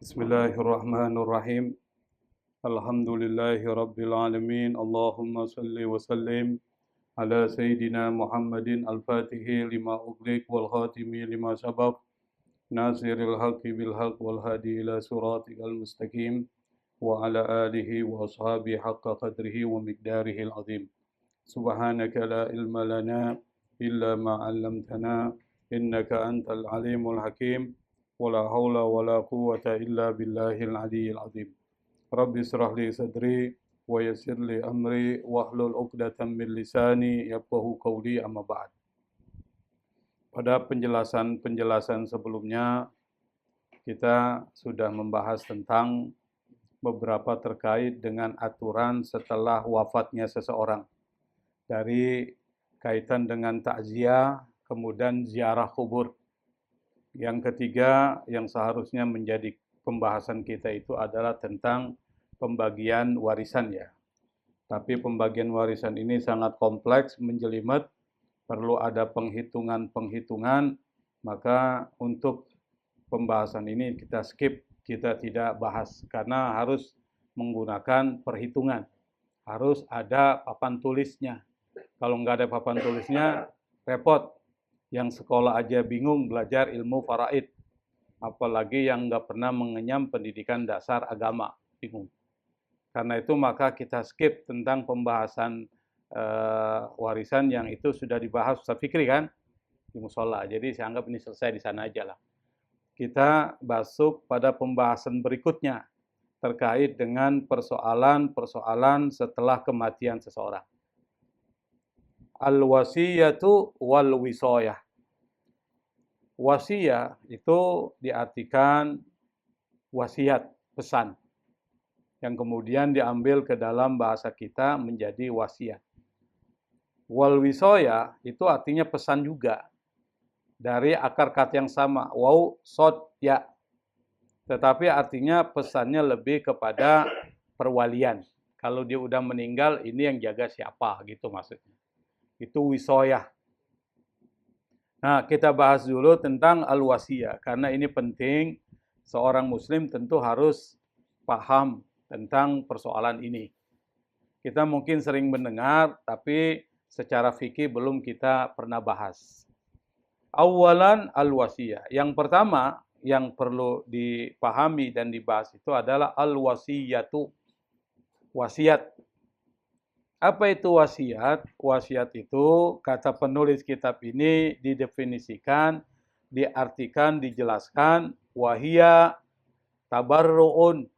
Bismillahirrahmanirrahim. Alhamdulillahi Rabbil Alamin. Allahumma salli wa sallim ala Sayyidina Muhammadin al-Fatihi lima ughliq wal khatimi lima sabaq nasiril haqqi bil haqq wal hadi ila siratikal mustaqim wa ala alihi wa ashabihi haqqa qadrihi wa miqdarihi al-azim. Subhanaka la ilma lana illa ma 'allamtana innaka antal alimul hakim. ولا حول ولا قوة إلا بالله العلي العظيم رب اشرح لي صدري ويسر لي أمري واحلل عقدة من لساني يفقهوا قولي أما بعد. Pada penjelasan sebelumnya kita sudah membahas tentang beberapa terkait dengan aturan setelah wafatnya seseorang, dari kaitan dengan takziah, kemudian ziarah kubur. Yang ketiga yang seharusnya menjadi pembahasan kita itu adalah tentang pembagian warisan ya. Tapi pembagian warisan ini sangat kompleks, menjelimet, perlu ada penghitungan-penghitungan, maka untuk pembahasan ini kita skip, kita tidak bahas karena harus menggunakan perhitungan. Harus ada papan tulisnya. Kalau nggak ada papan tulisnya, repot. Yang sekolah aja bingung belajar ilmu faraid, apalagi yang nggak pernah mengenyam pendidikan dasar agama, bingung. Karena itu maka kita skip tentang pembahasan warisan yang itu sudah dibahas Ustaz Fikri kan di musola. Jadi saya anggap ini selesai di sana aja lah. Kita masuk pada pembahasan berikutnya terkait dengan persoalan-persoalan setelah kematian seseorang. Al-wasiyatu wal wisayah. Wasiyah itu diartikan wasiat, pesan, yang kemudian diambil ke dalam bahasa kita menjadi wasiat. Wal wisayah itu artinya pesan juga, dari akar kata yang sama, waw, sod, ya. Tetapi artinya pesannya lebih kepada perwalian. Kalau dia udah meninggal, ini yang jaga siapa gitu maksudnya. Itu wisayah. Nah, kita bahas dulu tentang al-wasiyah. Karena ini penting, seorang muslim tentu harus paham tentang persoalan ini. Kita mungkin sering mendengar, tapi secara fikih belum kita pernah bahas. Awalan al-wasiyah. Yang pertama, yang perlu dipahami dan dibahas itu adalah al-wasiyatu. Wasiat. Apa itu wasiat? Wasiat itu, kata penulis kitab ini didefinisikan, diartikan, dijelaskan, wahia tabarru'un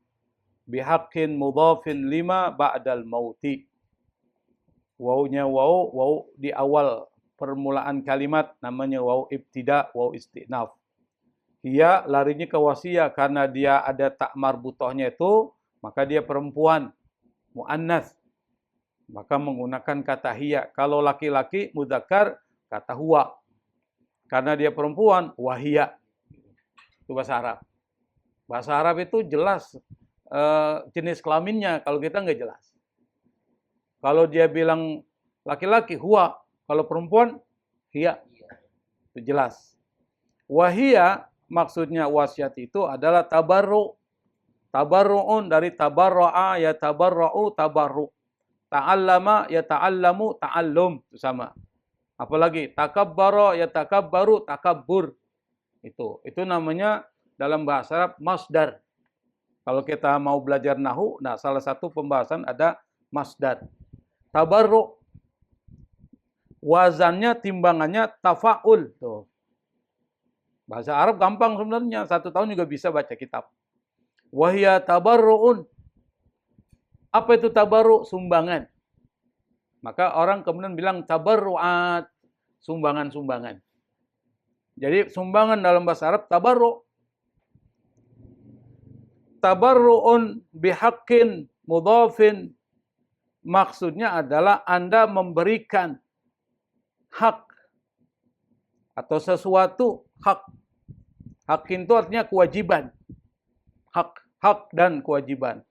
bihaqqin mudhafin lima ba'dal mauti. Wawunya waw di awal permulaan kalimat namanya waw ibtida, waw istinaf. Ia larinya ke wasiat karena dia ada tak marbutohnya itu, maka dia perempuan, muannas. Maka menggunakan kata hiya. Kalau laki-laki mudzakkar kata huwa. Karena dia perempuan, wahia. Itu bahasa Arab. Bahasa Arab itu jelas jenis kelaminnya, kalau kita nggak jelas. Kalau dia bilang laki-laki, huwa. Kalau perempuan, hiya. Itu jelas. Wahia maksudnya wasiat itu adalah tabarru. Tabarru'un dari tabarra'a ya tabarra'u tabarru'. Ta'allama ya ta'allamu ta'allum, itu sama. Apalagi takabbara ya takabbaru takabbur. Itu namanya dalam bahasa Arab masdar. Kalau kita mau belajar nahwu, nah salah satu pembahasan ada masdar. Tabarru, wazannya, timbangannya tafa'ul. Tuh. Bahasa Arab gampang sebenarnya, 1 tahun juga bisa baca kitab. Wahya tabarru'un. Apa itu tabarru? Sumbangan. Maka orang kemudian bilang tabarru'at, sumbangan-sumbangan. Jadi sumbangan dalam bahasa Arab tabarru'. Tabarru'un bihaqqin mudhafin. Maksudnya adalah Anda memberikan hak atau sesuatu hak. Hak itu artinya kewajiban. Hak dan kewajiban.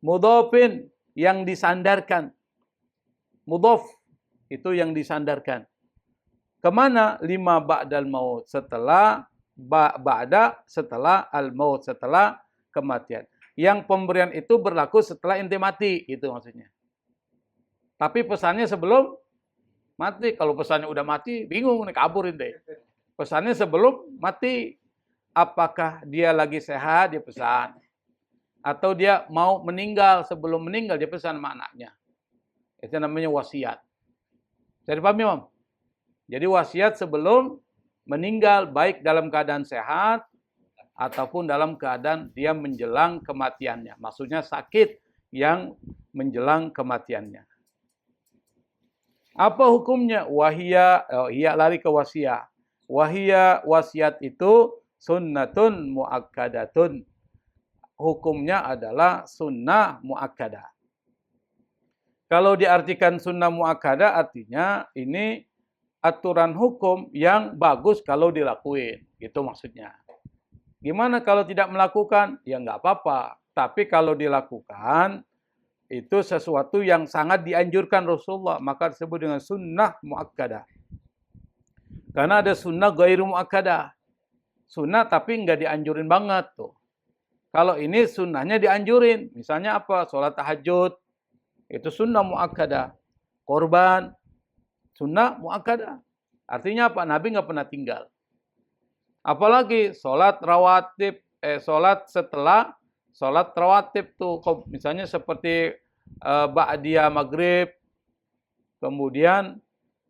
Mudhafin yang disandarkan. Mudhaf itu yang disandarkan. Kemana? Lima ba'dal maut. Setelah ba'da, setelah al-maut. Setelah kematian. Yang pemberian itu berlaku setelah ente mati, itu maksudnya. Tapi pesannya sebelum mati. Kalau pesannya udah mati, bingung nih, kabur ente. Pesannya sebelum mati. Apakah dia lagi sehat, dia pesan. Atau dia mau meninggal, sebelum meninggal dia pesan sama anaknya. Itu namanya wasiat. Jadi paham ya, Mam? Jadi wasiat sebelum meninggal, baik dalam keadaan sehat, ataupun dalam keadaan dia menjelang kematiannya. Maksudnya sakit yang menjelang kematiannya. Apa hukumnya? Iya lari ke wasiat. Wasiat itu sunnatun muakkadatun. Hukumnya adalah sunnah muakkadah. Kalau diartikan sunnah muakkadah artinya ini aturan hukum yang bagus kalau dilakuin. Itu maksudnya. Gimana kalau tidak melakukan? Ya nggak apa-apa. Tapi kalau dilakukan, itu sesuatu yang sangat dianjurkan Rasulullah. Maka disebut dengan sunnah muakkadah. Karena ada sunnah ghairu muakkadah. Sunnah tapi nggak dianjurin banget tuh. Kalau ini sunnahnya dianjurin. Misalnya apa? Sholat tahajud. Itu sunnah muakkadah. Korban. Sunnah muakkadah. Artinya apa? Nabi nggak pernah tinggal. Apalagi sholat rawatib, sholat setelah sholat rawatib tuh, misalnya seperti ba'diyah maghrib, kemudian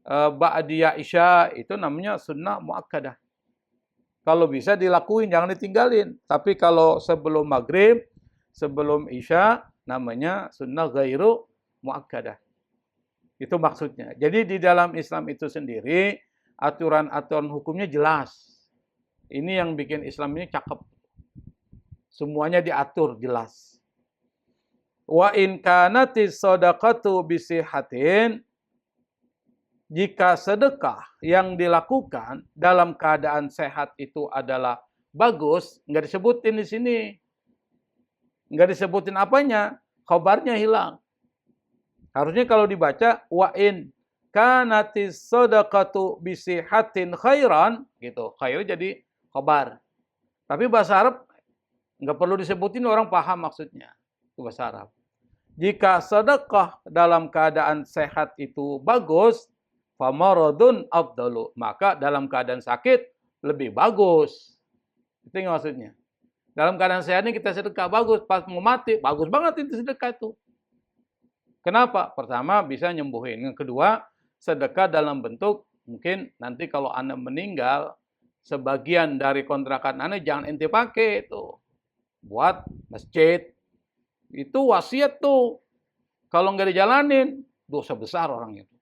ba'diyah isya, itu namanya sunnah muakkadah. Kalau bisa dilakuin, jangan ditinggalin. Tapi kalau sebelum maghrib, sebelum isya, namanya sunnah ghairu muakkadah. Itu maksudnya. Jadi di dalam Islam itu sendiri, aturan-aturan hukumnya jelas. Ini yang bikin Islam ini cakep. Semuanya diatur jelas. Wa in kanatis shadaqatu bisihatin, jika sedekah yang dilakukan dalam keadaan sehat itu adalah bagus, nggak disebutin di sini. Nggak disebutin apanya, khabarnya hilang. Harusnya kalau dibaca wa in kanatis shadaqatu bisihatin khairan, gitu. Khair jadi khabar. Tapi bahasa Arab nggak perlu disebutin, orang paham maksudnya. Itu bahasa Arab. Jika sedekah dalam keadaan sehat itu bagus, famaradun afdalu, maka dalam keadaan sakit lebih bagus. Itu yang maksudnya. Dalam keadaan sehat ini kita sedekah bagus, pas mau mati bagus banget itu sedekah itu. Kenapa? Pertama bisa nyembuhin. Yang kedua, sedekah dalam bentuk mungkin nanti kalau Anda meninggal, sebagian dari kontrakan Anda jangan ente pakai itu buat masjid. Itu wasiat tuh. Kalau nggak dijalanin, dosa besar orang itu.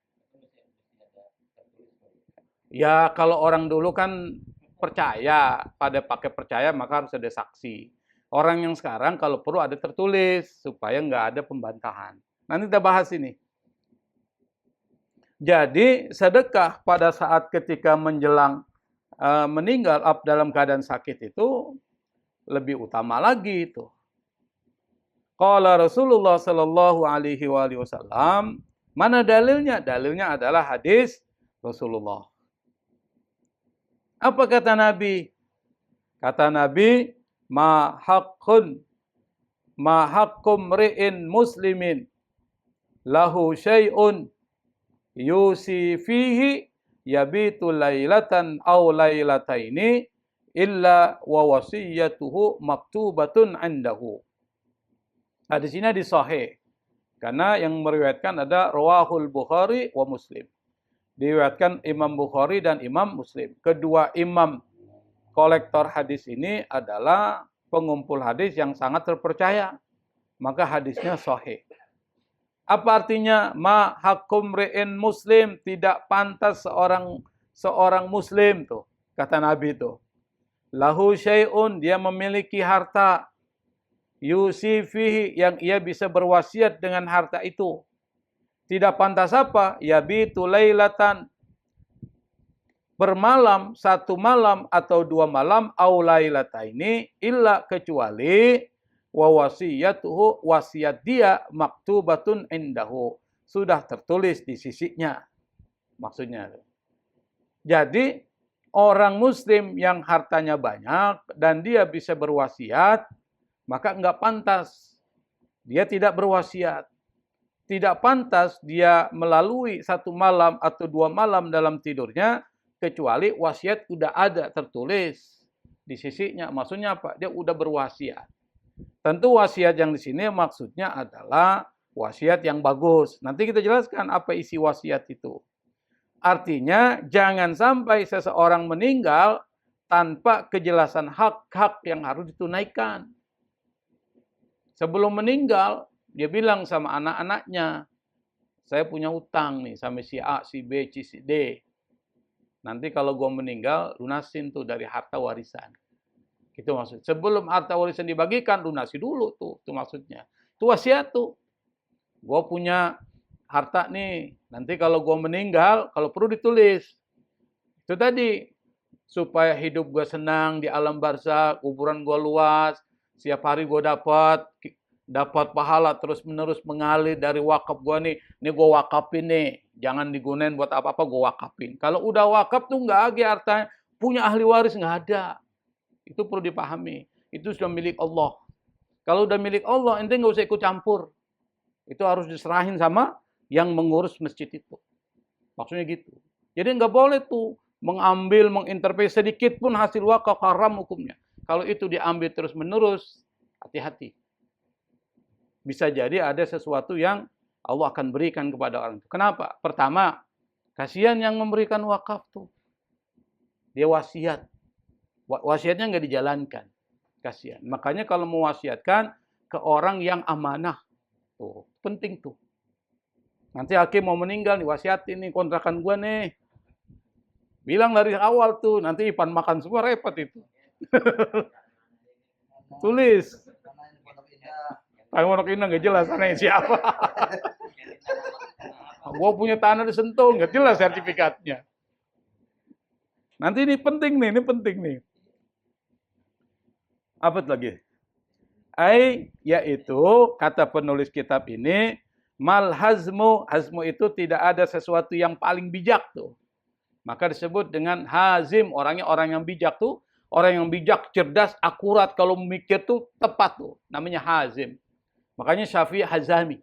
Ya kalau orang dulu kan percaya, pada pakai percaya maka harus ada saksi. Orang yang sekarang kalau perlu ada tertulis supaya nggak ada pembantahan. Nanti kita bahas ini. Jadi sedekah pada saat ketika menjelang meninggal dalam keadaan sakit itu lebih utama lagi itu. Qala Rasulullah sallallahu alaihi wasallam, mana dalilnya? Dalilnya adalah hadis Rasulullah. Apa kata Nabi? Kata Nabi, ma haqqum ri'in muslimin lahu syai'un yusi fihi yabitu lailatan aw lailataini illa wa wasiyatuhu maktubatun indahu. Hadis ini di sahih. Karena yang meriwayatkan ada rawahul Bukhari wa Muslim. Diriwayatkan Imam Bukhari dan Imam Muslim. Kedua imam kolektor hadis ini adalah pengumpul hadis yang sangat terpercaya. Maka hadisnya sahih. Apa artinya? Ma hakum ri'in muslim, tidak pantas seorang muslim tuh, kata Nabi itu. Lahu syai'un, dia memiliki harta. Yusi fihi, yang ia bisa berwasiat dengan harta itu. Tidak pantas apa? Yabitu lailatan, bermalam, 1 malam atau 2 malam, au lailataini, illa kecuali wa wasiyatuhu, wasiat dia maktubatun indahu, sudah tertulis di sisinya. Maksudnya. Jadi orang muslim yang hartanya banyak dan dia bisa berwasiat, maka enggak pantas dia tidak berwasiat. Tidak pantas dia melalui 1 malam atau 2 malam dalam tidurnya, kecuali wasiat udah ada tertulis di sisinya. Maksudnya apa? Dia udah berwasiat. Tentu wasiat yang di sini maksudnya adalah wasiat yang bagus. Nanti kita jelaskan apa isi wasiat itu. Artinya jangan sampai seseorang meninggal tanpa kejelasan hak-hak yang harus ditunaikan. Sebelum meninggal, dia bilang sama anak-anaknya, saya punya utang nih sama si A, si B, si D. Nanti kalau gue meninggal, lunasin tuh dari harta warisan. Itu maksud. Sebelum harta warisan dibagikan, lunasi dulu tuh. Itu maksudnya. Itu wasiat tuh. Gue punya harta nih. Nanti kalau gue meninggal, kalau perlu ditulis. Itu tadi. Supaya hidup gue senang di alam barzakh, kuburan gue luas. Setiap hari gue dapat pahala terus-menerus mengalir dari wakaf gue nih. Ini gue wakafin nih. Jangan digunain buat apa-apa, gue wakafin. Kalau udah wakaf tuh nggak lagi artinya punya ahli waris, nggak ada. Itu perlu dipahami. Itu sudah milik Allah. Kalau udah milik Allah, ente nggak usah ikut campur. Itu harus diserahin sama yang mengurus masjid itu. Maksudnya gitu. Jadi nggak boleh tuh mengambil, mengintervensi sedikit pun hasil wakaf, haram hukumnya. Kalau itu diambil terus-menerus, hati-hati. Bisa jadi ada sesuatu yang Allah akan berikan kepada orang itu. Kenapa? Pertama, kasihan yang memberikan wakaf tuh. Dia wasiat. Wasiatnya nggak dijalankan. Kasihan. Makanya kalau mewasiatkan ke orang yang amanah. Tuh, penting tuh. Nanti hakim mau meninggal, nih wasiatin nih kontrakan gua nih. Bilang dari awal tuh, nanti Ipan makan semua repot itu. Tulis. Kalau Pondok Indah nggak jelas aneh siapa. Gua punya tanah di Sentul, nggak jelas sertifikatnya. Nanti ini penting nih. Apa lagi? Yaitu kata penulis kitab ini, mal hazmu itu tidak ada sesuatu yang paling bijak tuh. Maka disebut dengan hazim, orangnya orang yang bijak tuh, orang yang bijak, cerdas, akurat, kalau memikir tuh tepat tuh, namanya hazim. Makanya Syafi'i Hazami.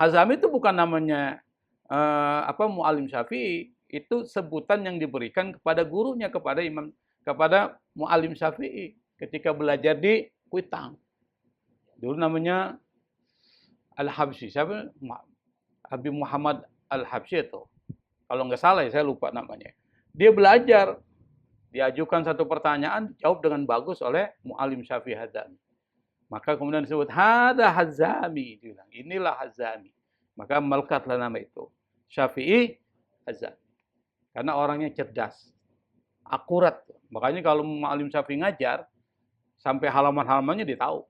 Hazami itu bukan namanya mu'alim Syafi'i, itu sebutan yang diberikan kepada gurunya, kepada mu'alim Syafi'i ketika belajar di Kuitang. Dulu namanya Al-Habsyi. Siapa? Habib Muhammad Al-Habsyi itu. Kalau nggak salah ya, saya lupa namanya. Dia belajar, diajukan satu pertanyaan, jawab dengan bagus oleh mu'alim Syafi'i Hazami. Maka kemudian disebut Hada Hazami, dibilang, inilah Hazami. Maka melekatlah nama itu, Syafi'i Hazami. Karena orangnya cerdas, akurat. Makanya kalau mu'alim Syafi'i ngajar, sampai halaman-halamannya dia tahu.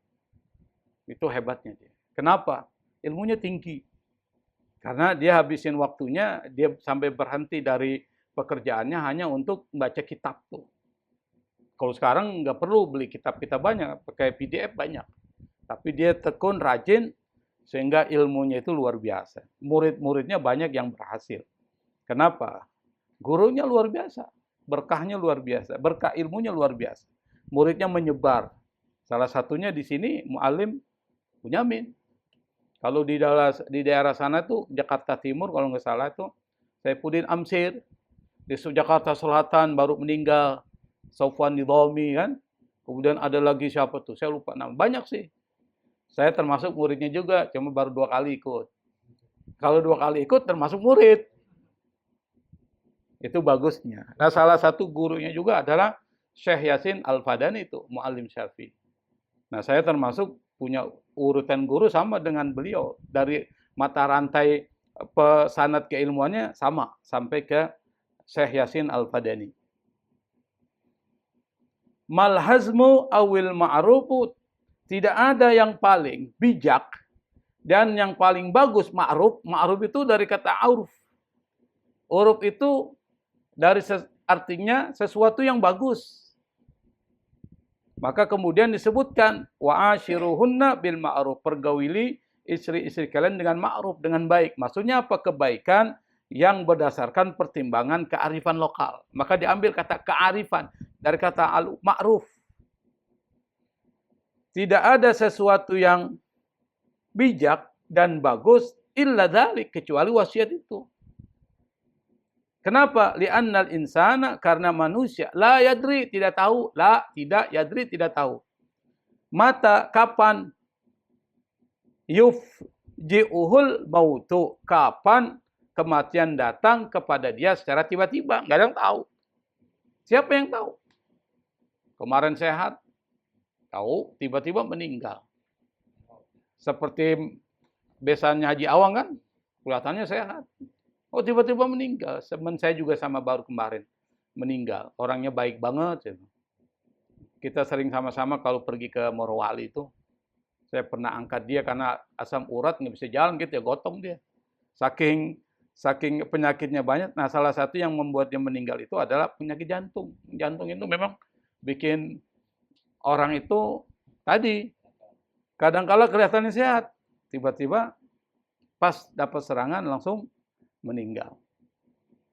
Itu hebatnya dia. Kenapa? Ilmunya tinggi. Karena dia habisin waktunya, dia sampai berhenti dari pekerjaannya hanya untuk membaca kitab tuh. Kalau sekarang nggak perlu beli kitab-kitab banyak, pakai PDF banyak. Tapi dia tekun, rajin, sehingga ilmunya itu luar biasa. Murid-muridnya banyak yang berhasil. Kenapa? Gurunya luar biasa, berkahnya luar biasa, berkah ilmunya luar biasa. Muridnya menyebar. Salah satunya di sini Mu'alim Bunyamin. Kalau di daerah sana tuh Jakarta Timur kalau nggak salah tuh Saifuddin Amsir, di Jakarta Selatan baru meninggal Sofwan Nidhami kan. Kemudian ada lagi siapa tuh? Saya lupa nama. Banyak sih. Saya termasuk muridnya juga, cuma baru 2 kali ikut. Kalau 2 kali ikut termasuk murid. Itu bagusnya. Nah, salah satu gurunya juga adalah Syekh Yasin Al-Fadani itu, Mu'alim Syafi'i. Nah, saya termasuk punya urutan guru sama dengan beliau. Dari mata rantai pesanad keilmuannya sama, sampai ke Syekh Yasin Al-Fadani. Malhazmu awil ma'rufu, tidak ada yang paling bijak dan yang paling bagus ma'ruf. Ma'ruf itu dari kata uruf. Uruf itu dari artinya sesuatu yang bagus. Maka kemudian disebutkan wa'ashiruhunna bil ma'ruf, pergauli istri-istri kalian dengan ma'ruf, dengan baik. Maksudnya apa? Kebaikan yang berdasarkan pertimbangan kearifan lokal. Maka diambil kata kearifan dari kata al-ma'ruf. Tidak ada sesuatu yang bijak dan bagus illa dzalik, kecuali wasiat itu. Kenapa? Li'annal insana, karena manusia la yadri, tidak tahu, la tidak yadri, tidak tahu. Mata, kapan yufji'uhul mautu, kapan kematian datang kepada dia secara tiba-tiba, enggak ada yang tahu. Siapa yang tahu? Kemarin sehat, tahu, tiba-tiba meninggal. Seperti besannya Haji Awang kan, kelihatannya sehat. Oh, tiba-tiba meninggal. Teman saya juga sama baru kemarin meninggal. Orangnya baik banget. Kita sering sama-sama kalau pergi ke Morowali itu. Saya pernah angkat dia karena asam urat nggak bisa jalan gitu ya, gotong dia. Saking penyakitnya banyak. Nah, salah satu yang membuat dia meninggal itu adalah penyakit jantung. Jantung itu memang bikin orang itu tadi kadang-kala kelihatannya sehat, tiba-tiba pas dapat serangan langsung meninggal.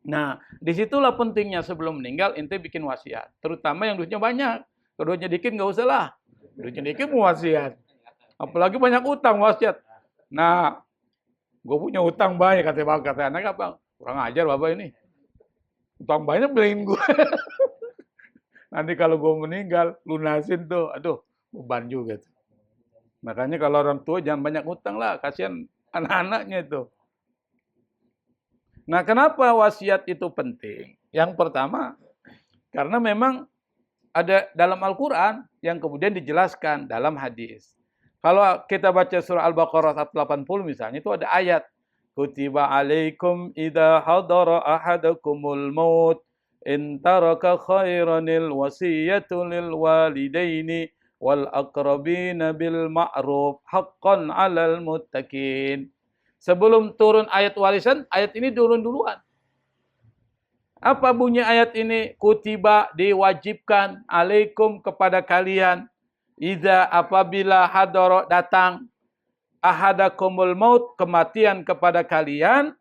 Nah, disitulah pentingnya sebelum meninggal ente bikin wasiat. Terutama yang duitnya banyak. Kalau duitnya dikit nggak usah lah. Duitnya dikit mau wasiat. Apalagi banyak utang wasiat. Nah, gue punya utang banyak, kata anak apa? Kurang ajar bapak ini. Utang banyak beliin gue. Nanti kalau gue meninggal, lunasin tuh. Aduh, beban juga tuh. Makanya kalau orang tua jangan banyak utang lah. Kasihan anak-anaknya itu. Nah, kenapa wasiat itu penting? Yang pertama, karena memang ada dalam Al-Quran yang kemudian dijelaskan dalam hadis. Kalau kita baca surah Al-Baqarah 180 misalnya, itu ada ayat. Kutiba alaikum idha hadara ahadakumul maut in taraka khairanil wasiyatu lil walidaini wal aqrabina bil ma'ruf haqqan 'alal muttaqin. Sebelum turun ayat warisan, ayat ini turun duluan. Apa bunyi ayat ini? Kutiba, diwajibkan, alaikum, kepada kalian. Idza, apabila hadara, datang, ahadakumul maut, kematian kepada kalian.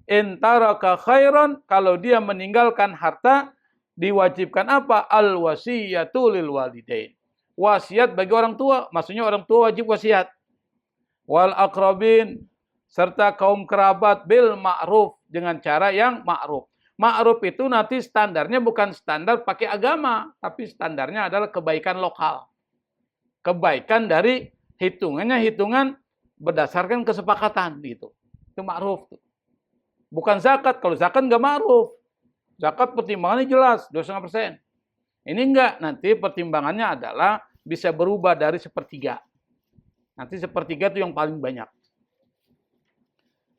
Intaraka khairan, kalau dia meninggalkan harta, diwajibkan apa? Al wasiyatu lil walidain. Wasiat bagi orang tua, maksudnya orang tua wajib wasiat. Wal aqrabin, serta kaum kerabat bil ma'ruf, dengan cara yang ma'ruf. Ma'ruf itu nanti standarnya bukan standar pakai agama, tapi standarnya adalah kebaikan lokal. Kebaikan dari hitungannya hitungan berdasarkan kesepakatan gitu. Itu ma'ruf. Bukan zakat, kalau zakat nggak ma'ruf. Zakat pertimbangannya jelas 2,5%. Ini enggak, nanti pertimbangannya adalah bisa berubah dari sepertiga. Nanti sepertiga itu yang paling banyak.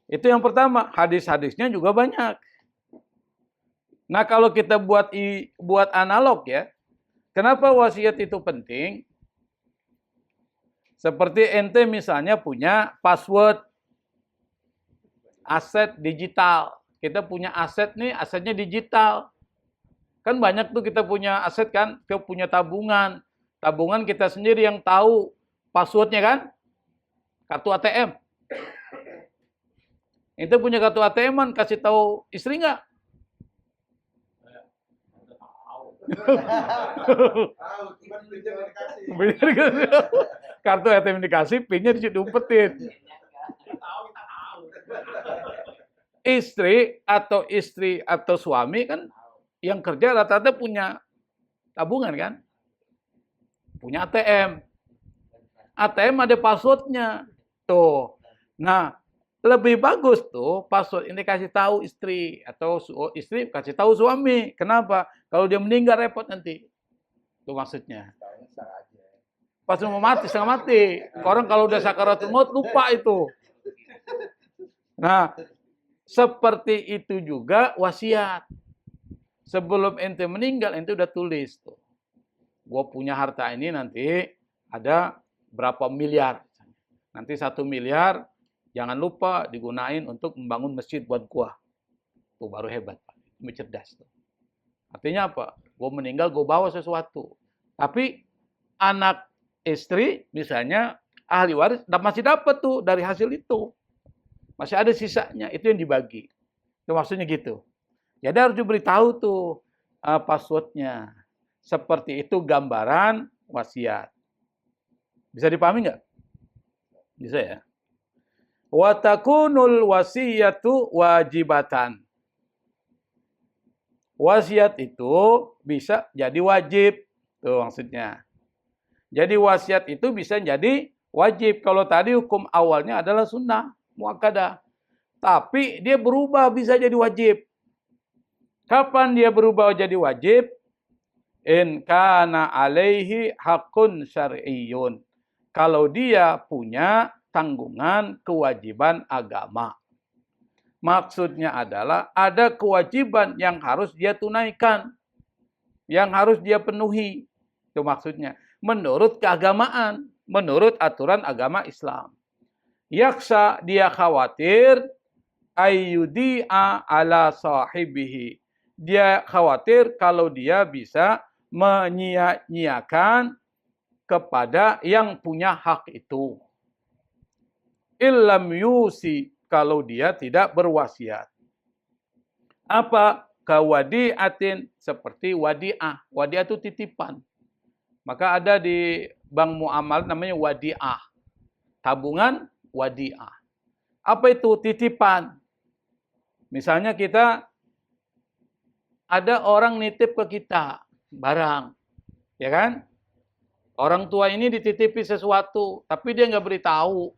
Itu yang pertama, hadis-hadisnya juga banyak. Nah, kalau kita buat analog ya, kenapa wasiat itu penting? Seperti ente misalnya punya password aset digital. Kita punya aset nih, asetnya digital. Kan banyak tuh kita punya aset kan, kita punya tabungan. Tabungan kita sendiri yang tahu passwordnya kan? Kartu ATM. Ente punya kartu ATM-an, kasih tahu istri nggak? Kartu ATM dikasih, pinnya diumpetin. Istri atau suami kan yang kerja rata-rata punya tabungan kan? Punya ATM. ATM ada passwordnya. Tuh. Nah, lebih bagus tuh password ini kasih tahu istri atau istri kasih tahu suami. Kenapa? Kalau dia meninggal repot nanti. Itu maksudnya. Pas mau mati, setengah mati. Orang kalau udah sakaratul maut lupa itu. Nah, seperti itu juga wasiat. Sebelum ente meninggal, ente udah tulis tuh. Gue punya harta ini nanti ada berapa miliar. Nanti 1 miliar jangan lupa digunain untuk membangun masjid buat gua. Tuh baru hebat, Pak. Itu cerdas tuh. Artinya apa? Gua meninggal, gua bawa sesuatu. Tapi anak istri misalnya ahli waris masih dapat tuh dari hasil itu. Masih ada sisanya, itu yang dibagi. Itu maksudnya gitu. Jadi harus diberitahu tuh passwordnya. Seperti itu gambaran wasiat. Bisa dipahami nggak? Bisa ya. Wa takunul wasiyatu wajibatan. Wasiat itu bisa jadi wajib. Tuh maksudnya. Jadi wasiat itu bisa jadi wajib. Kalau tadi hukum awalnya adalah sunnah, muakkadah. Tapi dia berubah bisa jadi wajib. Kapan dia berubah jadi wajib? In kana alaihi hakun syar'iyyun. Kalau dia punya tanggungan kewajiban agama. Maksudnya adalah ada kewajiban yang harus dia tunaikan. Yang harus dia penuhi. Itu maksudnya. Menurut keagamaan. Menurut aturan agama Islam. Yaksa dia khawatir. Ayyudi'a ala sahibihi. Dia khawatir kalau dia bisa menyia-nyiakan kepada yang punya hak itu. Illam yusi. Kalau dia tidak berwasiat. Apa? Kawadi'atin, seperti wadi'ah. Wadi'ah itu titipan. Maka ada di bank muamalah namanya wadi'ah. Tabungan wadi'ah. Apa itu? Titipan. Misalnya kita, ada orang nitip ke kita barang. Ya kan? Orang tua ini dititipi sesuatu, tapi dia nggak beritahu.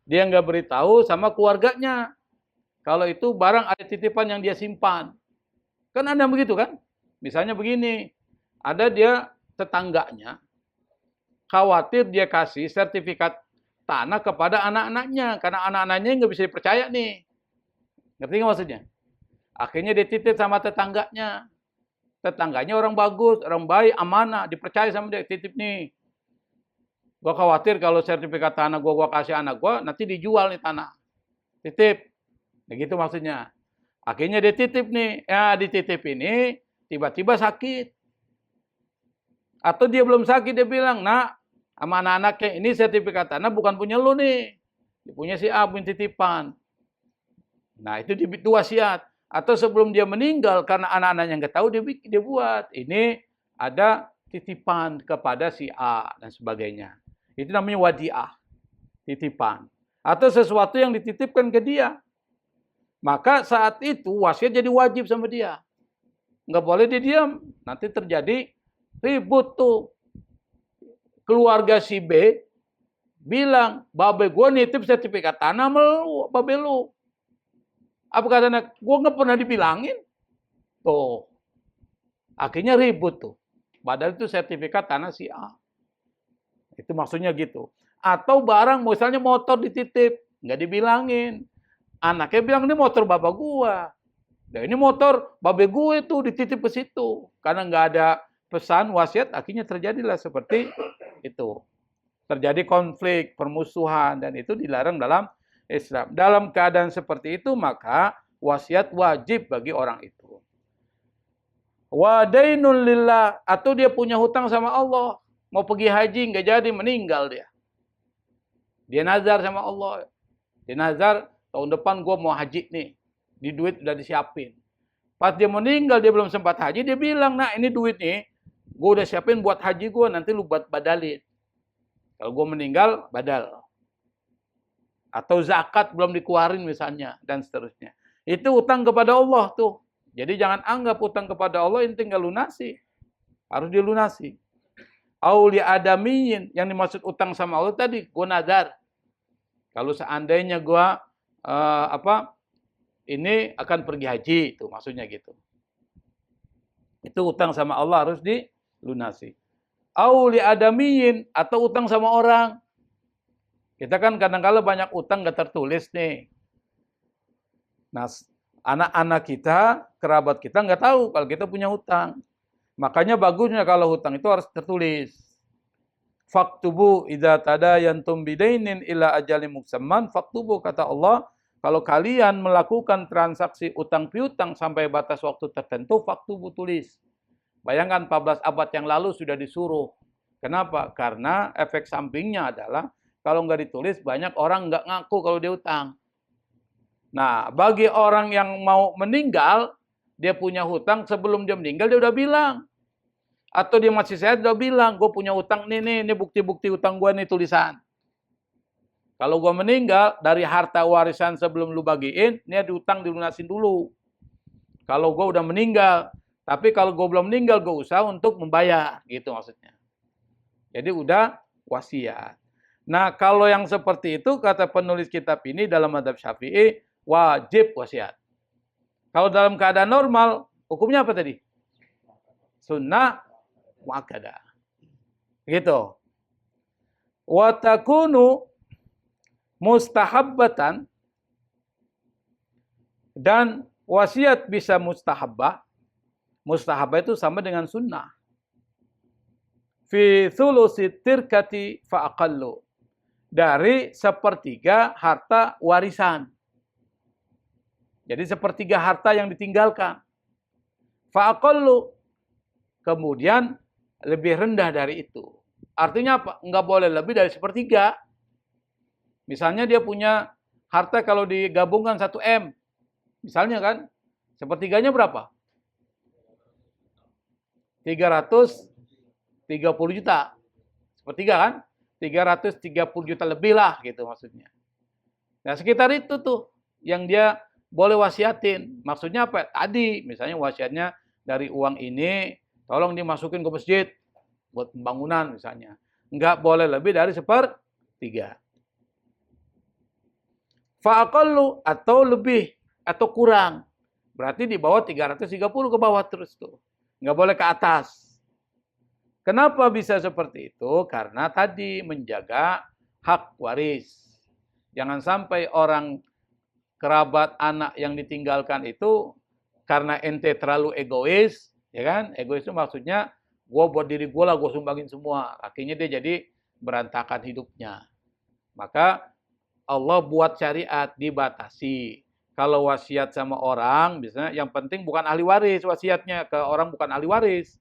Dia nggak beritahu sama keluarganya. Kalau itu barang ada titipan yang dia simpan. Kan ada begitu kan? Misalnya begini, ada dia tetangganya, khawatir dia kasih sertifikat tanah kepada anak-anaknya. Karena anak-anaknya nggak bisa dipercaya nih. Ngerti nggak maksudnya? Akhirnya dia titip sama tetangganya. Tetangganya orang bagus, orang baik, amanah, dipercaya sama dia, titip nih. Gua khawatir kalau sertifikat tanah gua kasih anak gua, nanti dijual nih tanah. Titip. Begitu maksudnya. Akhirnya dia titip nih. Ya, dititip ini tiba-tiba sakit. Atau dia belum sakit, dia bilang, "Nak, sama anak-anaknya ini sertifikat tanah bukan punya lu nih. Dia punya si A, punya titipan." Nah, itu wasiat. Atau sebelum dia meninggal, karena anak-anaknya nggak tahu, dia buat. Ini ada titipan kepada si A, dan sebagainya. Itu namanya wadi'ah, titipan. Atau sesuatu yang dititipkan ke dia. Maka saat itu wasiat jadi wajib sama dia. Nggak boleh dia diam. Nanti terjadi ribut tuh. Keluarga si B bilang, "Babe gue nitip sertifikat tanah melu, babe lu." Apa katanya? Gue nggak pernah dibilangin. Tuh. Akhirnya ribut tuh. Padahal itu sertifikat tanah si A. Itu maksudnya gitu. Atau barang, misalnya motor dititip, nggak dibilangin. Anaknya bilang, ini motor bapak gua. Nah, ini motor babe gue tuh dititip ke situ. Karena nggak ada pesan wasiat, akhirnya terjadilah seperti itu. Terjadi konflik, permusuhan, dan itu dilarang dalam Islam. Dalam keadaan seperti itu, maka wasiat wajib bagi orang itu. Wadainul lillah, atau dia punya hutang sama Allah. Mau pergi haji, nggak jadi, meninggal dia. Dia nazar sama Allah. Dia nazar, tahun depan gue mau haji nih. Di duit udah disiapin. Pas dia meninggal, dia belum sempat haji, dia bilang, "Nah ini duit nih, gue udah siapin buat haji gue, nanti lu buat badalin. Kalau gue meninggal, badal." Atau zakat belum dikeluarin misalnya, dan seterusnya. Itu utang kepada Allah tuh. Jadi jangan anggap utang kepada Allah ini tinggal lunasi. Harus dilunasi. Auli adamiyin, yang dimaksud utang sama Allah tadi, gue nazar. Kalau seandainya gue ini akan pergi haji, itu maksudnya gitu. Itu utang sama Allah harus dilunasi. Auli adamiyin, atau utang sama orang. Kita kan kadang-kadang banyak utang gak tertulis nih. Nah, anak-anak kita, kerabat kita nggak tahu kalau kita punya hutang. Makanya bagusnya kalau hutang itu harus tertulis. Faktubu idza tadayantum bidainin ila ajalin musamman faktubu, kata Allah, kalau kalian melakukan transaksi utang piutang sampai batas waktu tertentu, faktubu, tulis. Bayangkan 14 abad yang lalu sudah disuruh. Kenapa? Karena efek sampingnya adalah kalau nggak ditulis banyak orang nggak ngaku kalau dia utang. Nah, bagi orang yang mau meninggal, dia punya hutang, sebelum dia meninggal dia udah bilang, Atau dia masih sehat, udah bilang, gue punya utang nih, ini bukti-bukti utang gue nih tulisan. Kalau gue meninggal, dari harta warisan sebelum lu bagiin, ini ada utang dilunasin dulu. Kalau gue udah meninggal, tapi kalau gue belum meninggal, gue usaha untuk membayar, gitu maksudnya. Jadi udah wasiat. Nah, kalau yang seperti itu, kata penulis kitab ini dalam mazhab Syafi'i, wajib wasiat. Kalau dalam keadaan normal, hukumnya apa tadi? Sunnah muakkadah. Gitu. Wa takunu mustahabbatan, dan wasiat bisa mustahabbah. Mustahabbah itu sama dengan sunnah. Fi thulusi tirkati fa aqallu. Dari sepertiga harta warisan. Jadi sepertiga harta yang ditinggalkan. Fa aqallu. Kemudian lebih rendah dari itu. Artinya apa? Enggak boleh lebih dari sepertiga. Misalnya dia punya harta kalau digabungkan 1 M. Misalnya kan, sepertiganya berapa? 330 juta. Sepertiga kan? 330 juta lebih lah gitu maksudnya. Nah sekitar itu tuh yang dia boleh wasiatin. Maksudnya apa? Tadi misalnya wasiatnya dari uang ini tolong dimasukin ke masjid buat pembangunan misalnya. Enggak boleh lebih dari sepertiga. Fa'aqallu atau lebih atau kurang. Berarti di bawah 330 ke bawah terus tuh. Enggak boleh ke atas. Kenapa bisa seperti itu? Karena tadi menjaga hak waris. Jangan sampai orang kerabat anak yang ditinggalkan itu karena ente terlalu egois, ya kan? Egois itu maksudnya gue buat diri gue lah, gue sumbangin semua. Akhirnya dia jadi berantakan hidupnya. Maka Allah buat syariat dibatasi. Kalau wasiat sama orang, biasanya yang penting bukan ahli waris, wasiatnya ke orang bukan ahli waris.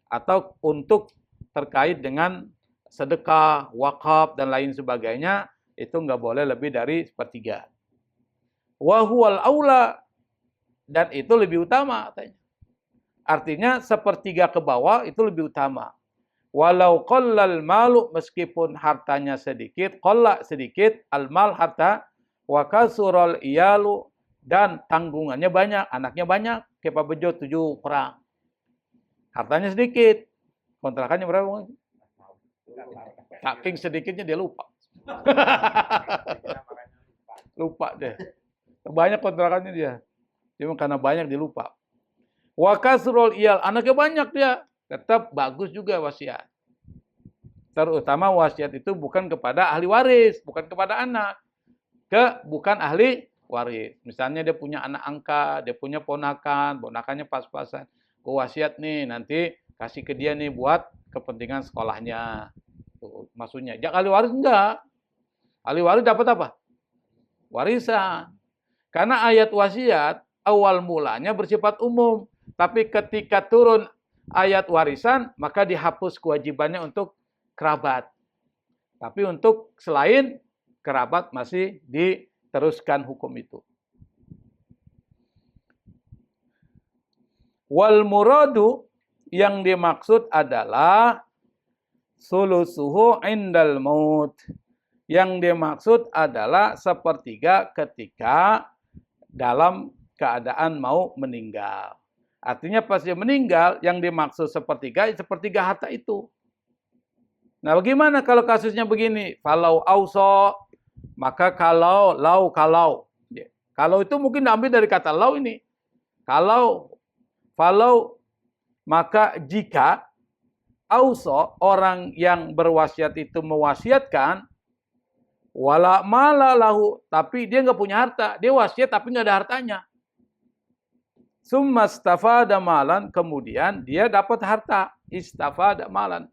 Atau untuk terkait dengan sedekah, wakaf, dan lain sebagainya, itu nggak boleh lebih dari sepertiga. Wahuwal aula, dan itu lebih utama katanya. Artinya sepertiga ke bawah itu lebih utama. Walau qallal malu, meskipun hartanya sedikit, qalla sedikit, al-mal harta, wa kasural iyalu, dan tanggungannya banyak, anaknya banyak, kayak Pak Bejo 7 orang. Hartanya sedikit. Kontrakannya berapa? Saking sedikitnya dia lupa. Lupa deh. Banyak kontrakannya dia. Cuma karena banyak dia lupa. Wa kasrul iyal, anaknya banyak dia. Tetap bagus juga wasiat. Terutama wasiat itu bukan kepada ahli waris, bukan kepada anak. Bukan ahli waris. Misalnya dia punya anak angkat, dia punya ponakan, ponakannya pas-pasan. Gue wasiat nih, nanti kasih ke dia nih buat kepentingan sekolahnya. Tuh, maksudnya. Jangan ahli waris enggak. Ahli waris dapat apa? Warisan. Karena ayat wasiat awal mulanya bersifat umum. Tapi ketika turun ayat warisan, maka dihapus kewajibannya untuk kerabat. Tapi untuk selain kerabat masih diteruskan hukum itu. Wal muradu, yang dimaksud adalah sulusuhu indal maut. Yang dimaksud adalah sepertiga ketika dalam keadaan mau meninggal. Artinya pas dia meninggal, yang dimaksud sepertiga harta itu. Nah bagaimana kalau kasusnya begini? Falau auso, maka kalau. Kalau itu mungkin diambil dari kata lau ini. Falau, maka jika auso, orang yang berwasiat itu mewasiatkan, wala mala lahu, tapi dia nggak punya harta, dia wasiat tapi nggak ada hartanya. Summa istafada malan, kemudian dia dapat harta, istafada malan.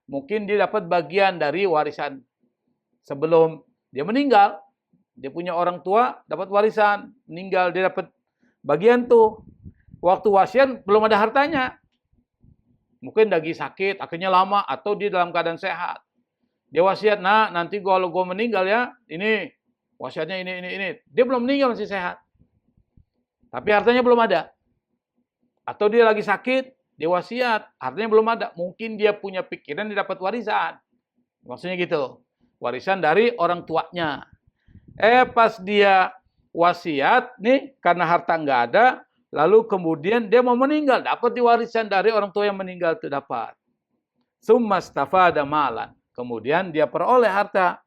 Mungkin dia dapat bagian dari warisan sebelum dia meninggal. Dia punya orang tua, dapat warisan, meninggal dia dapat bagian tuh. Waktu wasiat belum ada hartanya. Mungkin lagi sakit, akhirnya lama, atau dia dalam keadaan sehat. Dia wasiat, nah nanti kalau gue meninggal ya, ini wasiatnya ini. Dia belum meninggal, masih sehat. Tapi hartanya belum ada. Atau dia lagi sakit, dia wasiat, hartanya belum ada. Mungkin dia punya pikiran dia dapat warisan. Maksudnya gitu. Warisan dari orang tuanya. Pas dia wasiat nih karena harta nggak ada, lalu kemudian dia mau meninggal, dapat warisan dari orang tua yang meninggal itu dapat. Summastafada malan. Kemudian dia peroleh harta.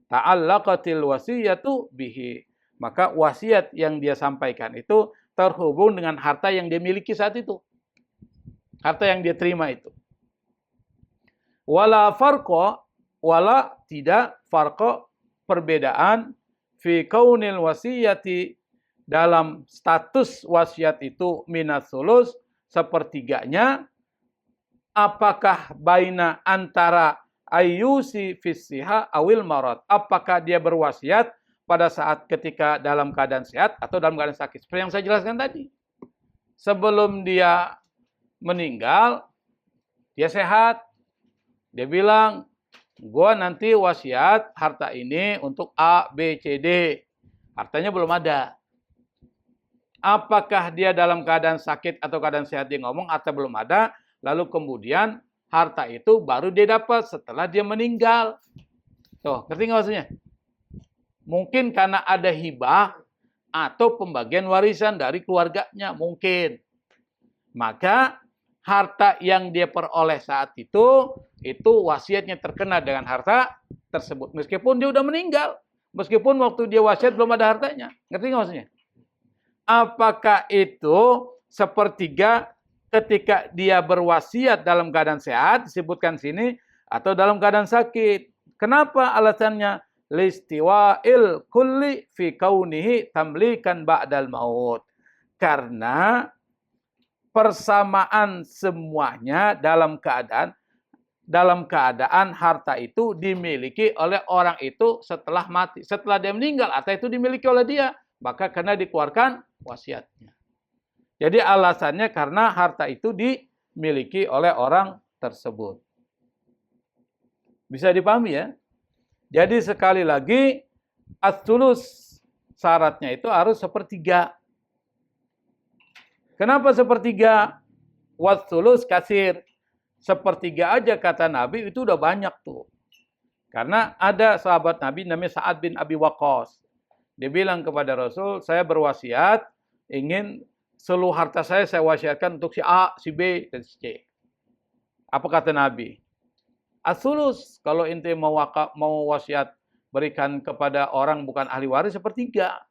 Ta'allaqatil wasiyatu bihi. Maka wasiat yang dia sampaikan itu terhubung dengan harta yang dia miliki saat itu. Harta yang dia terima itu. Wala tidak farqa perbedaan fi kaunil wasiyati dalam status wasiat itu minas sulus sepertiganya, apakah baina antara ayyusi fissiha awil marad, apakah dia berwasiat pada saat ketika dalam keadaan sehat atau dalam keadaan sakit. Seperti yang saya jelaskan tadi. Sebelum dia meninggal, dia sehat. Dia bilang, gua nanti wasiat harta ini untuk A, B, C, D. Hartanya belum ada. Apakah dia dalam keadaan sakit atau keadaan sehat dia ngomong, harta belum ada. Lalu kemudian harta itu baru dia dapat setelah dia meninggal. Tuh, ngerti nggak maksudnya? Mungkin karena ada hibah atau pembagian warisan dari keluarganya. Mungkin. Maka harta yang dia peroleh saat itu wasiatnya terkena dengan harta tersebut. Meskipun dia udah meninggal. Meskipun waktu dia wasiat belum ada hartanya. Ngerti nggak maksudnya? Apakah itu sepertiga ketika dia berwasiat dalam keadaan sehat, disebutkan sini, atau dalam keadaan sakit? Kenapa alasannya? Listiwa'il kulli fi kaunihi tamlikan ba'dal maut. Karena persamaan semuanya dalam keadaan harta itu dimiliki oleh orang itu setelah mati. Setelah dia meninggal, harta itu dimiliki oleh dia. Maka karena dikeluarkan wasiatnya. Jadi alasannya karena harta itu dimiliki oleh orang tersebut. Bisa dipahami ya? Jadi sekali lagi, as-sulus syaratnya itu harus sepertiga. Kenapa sepertiga? Was-sulus kasir. Sepertiga aja kata Nabi itu udah banyak tuh. Karena ada sahabat Nabi namanya Sa'ad bin Abi Waqqas. Dia bilang kepada Rasul, saya berwasiat ingin seluruh harta saya wasiatkan untuk si A, si B, dan si C. Apa kata Nabi? As-sulus, kalau inti mau wasiat berikan kepada orang bukan ahli waris sepertiga.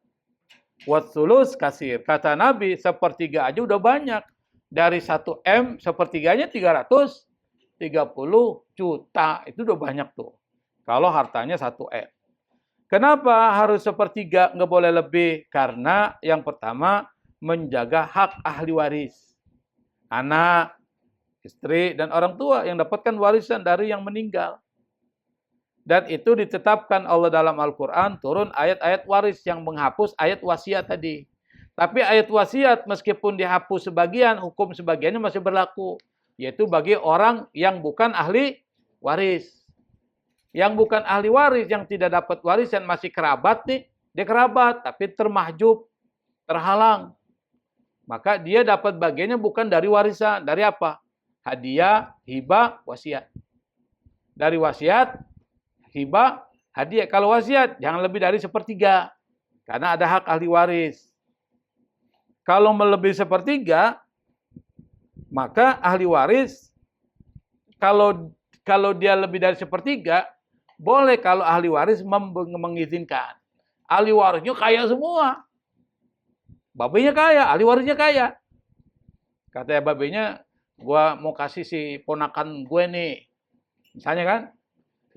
Was-sulus kasir. Kata Nabi, sepertiga aja udah banyak. Dari 1 M, sepertiganya 330 juta. Itu udah banyak tuh. Kalau hartanya 1 M. Kenapa harus sepertiga, nggak boleh lebih? Karena yang pertama, menjaga hak ahli waris. Anak, istri, dan orang tua yang dapatkan warisan dari yang meninggal. Dan itu ditetapkan Allah dalam Al-Quran, turun ayat-ayat waris yang menghapus ayat wasiat tadi. Tapi ayat wasiat meskipun dihapus sebagian, hukum sebagiannya masih berlaku. Yaitu bagi orang yang bukan ahli waris. Yang bukan ahli waris, yang tidak dapat warisan, masih kerabat nih. Dia kerabat, tapi termahjub, terhalang. Maka dia dapat bagiannya bukan dari warisan. Dari apa? Hadiah, hibah, wasiat. Dari wasiat, hibah, hadiah. Kalau wasiat, jangan lebih dari sepertiga. Karena ada hak ahli waris. Kalau melebihi sepertiga, maka ahli waris, kalau dia lebih dari sepertiga, boleh kalau ahli waris mengizinkan. Ahli warisnya kaya semua. Babenya kaya, ahli warisnya kaya. Kata babenya, gua mau kasih si ponakan gue nih. Misalnya kan,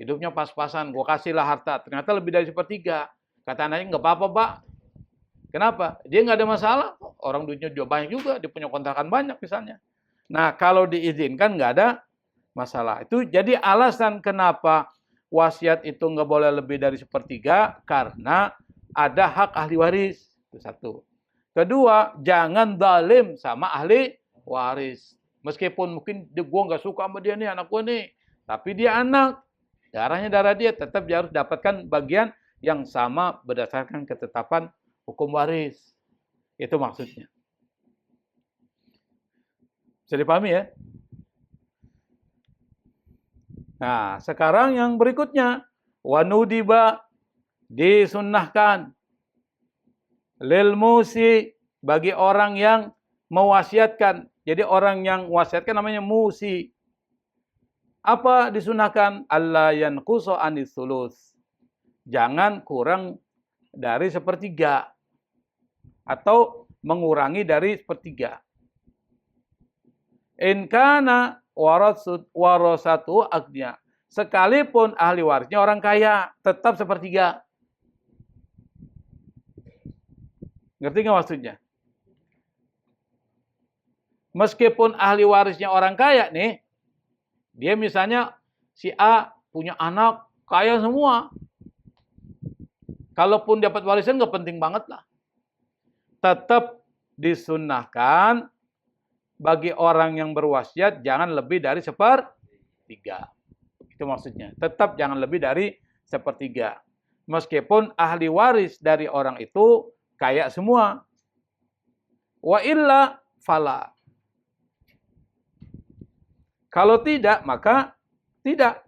hidupnya pas-pasan, gue kasihlah harta. Ternyata lebih dari sepertiga. Kata anaknya, nggak apa-apa, Pak. Kenapa? Dia nggak ada masalah. Orang duitnya juga banyak juga. Dia punya kontrakan banyak misalnya. Nah, kalau diizinkan nggak ada masalah. Itu jadi alasan kenapa wasiat itu nggak boleh lebih dari sepertiga. Karena ada hak ahli waris. Itu satu. Kedua, jangan zalim sama ahli waris. Meskipun mungkin gue nggak suka sama dia nih, anak gue nih. Tapi dia anak. Darahnya darah dia, tetap dia harus dapatkan bagian yang sama berdasarkan ketetapan hukum waris. Itu maksudnya. Bisa dipahami ya? Nah, sekarang yang berikutnya. Wanudiba, disunnahkan. Lil musi, bagi orang yang mewasiatkan. Jadi orang yang wasiatkan namanya musi. Apa disunahkan? Allah yanqusu anis sulus. Jangan kurang dari sepertiga. Atau mengurangi dari sepertiga. In kana warasatu agnya. Sekalipun ahli warisnya orang kaya, tetap sepertiga. Ngerti nggak maksudnya? Meskipun ahli warisnya orang kaya nih, dia misalnya si A punya anak kaya semua. Kalaupun dapat warisan nggak penting banget lah. Tetap disunnahkan bagi orang yang berwasiat jangan lebih dari sepertiga. Itu maksudnya. Tetap jangan lebih dari sepertiga. Meskipun ahli waris dari orang itu kaya semua. Wa illa fala. Kalau tidak, maka tidak.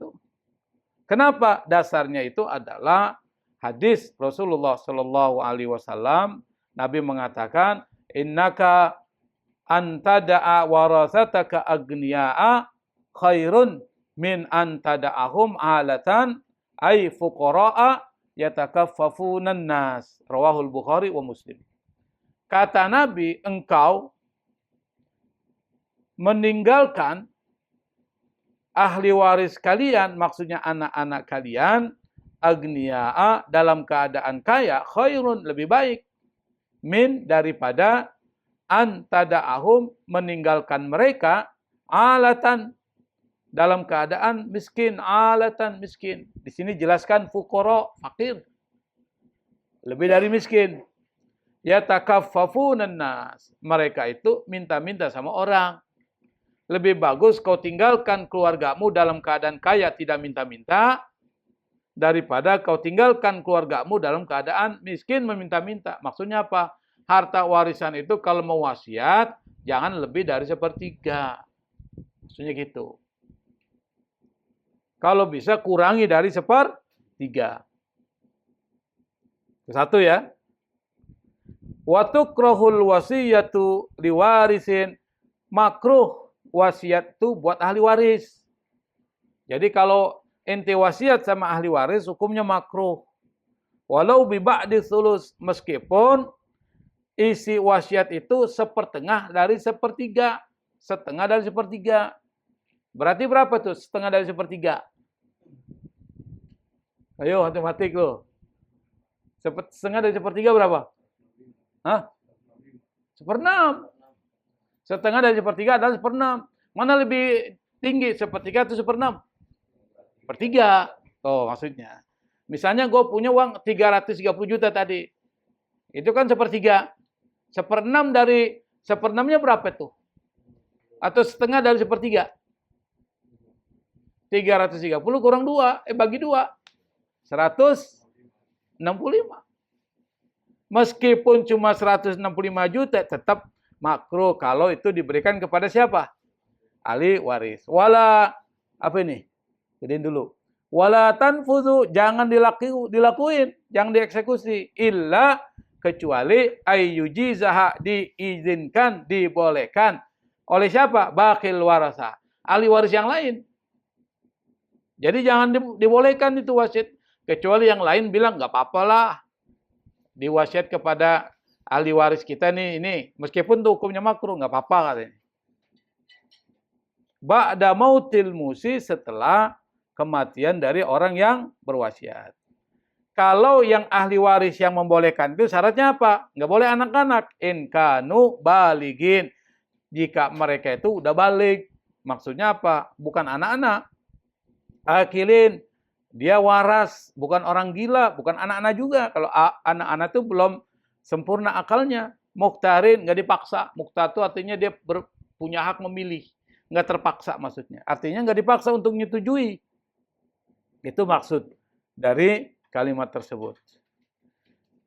Kenapa? Dasarnya itu adalah hadis Rasulullah Shallallahu Alaihi Wasallam. Nabi mengatakan, innaka antada'a warasataka agniya'a khairun min antada'ahum alatan ay fuqara'a yatakaffafunan nas. Rawahul Bukhari wa Muslim. Kata Nabi, engkau meninggalkan ahli waris kalian, maksudnya anak-anak kalian, agniya'a, dalam keadaan kaya, khairun, lebih baik, min, daripada antada'ahum, meninggalkan mereka, alatan, dalam keadaan miskin, alatan, miskin. Di sini jelaskan fuqara, fakir, lebih dari miskin. Yatakaffafunan nas, mereka itu minta-minta sama orang. Lebih bagus kau tinggalkan keluargamu dalam keadaan kaya tidak minta-minta, daripada kau tinggalkan keluargamu dalam keadaan miskin meminta-minta. Maksudnya apa? Harta warisan itu kalau mau wasiat, jangan lebih dari sepertiga. Maksudnya gitu. Kalau bisa kurangi dari sepertiga. Satu ya. Wa tukrahul wasiyatu liwarisin, makruh wasiat itu buat ahli waris. Jadi kalau ente wasiat sama ahli waris, hukumnya makruh. Walau bi ba'di sulus, meskipun isi wasiat itu sepertengah dari sepertiga. Setengah dari sepertiga. Berarti berapa tuh setengah dari sepertiga? Ayo, matematik loh. Setengah dari sepertiga berapa? Hah? Seperenam. Setengah dari sepertiga adalah seperenam. Mana lebih tinggi, sepertiga atau seperenam? Sepertiga. Tuh maksudnya. Misalnya gue punya uang 330 juta tadi. Itu kan sepertiga. Seperenam dari seperenamnya berapa tuh? Atau setengah dari sepertiga? 330 kurang 2. Bagi 2. 165. Meskipun cuma 165 juta, tetap makruh kalau itu diberikan kepada siapa? Ahli waris. Wala, apa ini? Gedein dulu. Wala tanfuzu, jangan dilakuin, jangan dieksekusi. Illa, kecuali ayyujizaha, diizinkan, dibolehkan. Oleh siapa? Bakil warasa. Ahli waris yang lain. Jadi jangan dibolehkan itu wasiat. Kecuali yang lain bilang, nggak apa-apa lah. Diwasiat kepada ahli waris kita nih, ini. Meskipun itu hukumnya makruh, nggak apa-apa katanya. Ba'da mautil musi, setelah kematian dari orang yang berwasiat. Kalau yang ahli waris yang membolehkan itu syaratnya apa? Nggak boleh anak-anak. In kanu baligin. Jika mereka itu udah balik. Maksudnya apa? Bukan anak-anak. Akilin. Dia waras. Bukan orang gila. Bukan anak-anak juga. Kalau anak-anak itu belum sempurna akalnya. Mukhtarin. Nggak dipaksa. Mukhtar itu artinya dia punya hak memilih. Nggak terpaksa maksudnya. Artinya nggak dipaksa untuk menyetujui. Itu maksud dari kalimat tersebut.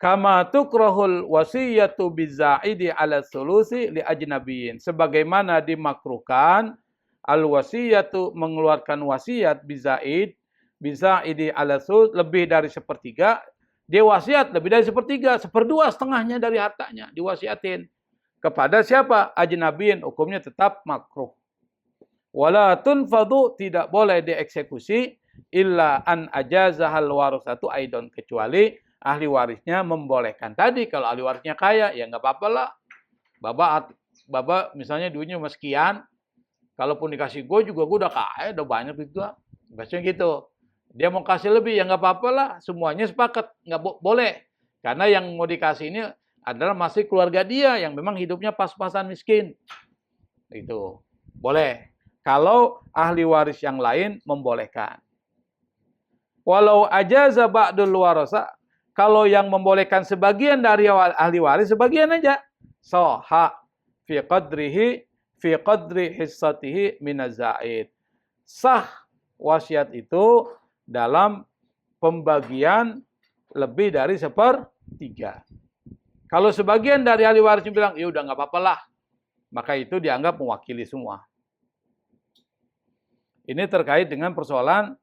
Kama tukrahul wasiyatu bizaidi ala sulusi li ajnabiyin. Sebagaimana dimakruhkan al-wasiyatu mengeluarkan wasiat bizaidi ala sulus lebih dari sepertiga. Dia wasiat lebih dari sepertiga, seperdua setengahnya dari hartanya diwasiatin. Kepada siapa? Ajnabiyin, hukumnya tetap makruh. Wala tunfadu, tidak boleh dieksekusi illa an ajazahal warasatu aidon, kecuali ahli warisnya membolehkan. Tadi kalau ahli warisnya kaya, ya nggak apa-apa lah. Baba misalnya duitnya cuma sekian, kalaupun dikasih gue juga gue udah kaya, udah banyak itu. Biasanya gitu. Dia mau kasih lebih, ya nggak apa-apa lah. Semuanya sepakat, nggak boleh. Karena yang mau dikasih ini adalah masih keluarga dia yang memang hidupnya pas-pasan miskin. Itu boleh. Kalau ahli waris yang lain membolehkan. Walau ajaza ba'dul warasa, kalau yang membolehkan sebagian dari ahli waris, sebagian aja. Soha fi qadri hissatihi minazaid. Sah wasiat itu dalam pembagian lebih dari sepertiga. Kalau sebagian dari ahli waris bilang, ya udah nggak apa-apa lah, maka itu dianggap mewakili semua. Ini terkait dengan persoalan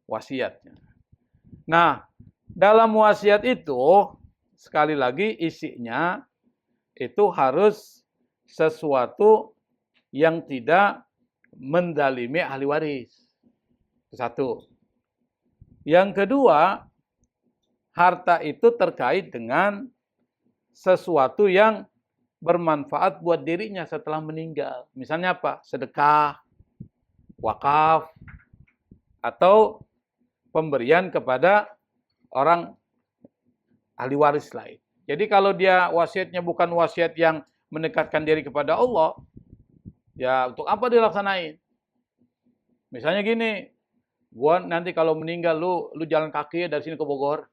wasiatnya. Nah, dalam wasiat itu, sekali lagi isinya itu harus sesuatu yang tidak mendalimi ahli waris. Satu. Yang kedua, harta itu terkait dengan sesuatu yang bermanfaat buat dirinya setelah meninggal. Misalnya apa? Sedekah, wakaf, atau pemberian kepada orang ahli waris lain. Jadi kalau dia wasiatnya bukan wasiat yang mendekatkan diri kepada Allah, ya untuk apa dilaksanain? Misalnya gini, gua nanti kalau meninggal lu jalan kaki dari sini ke Bogor.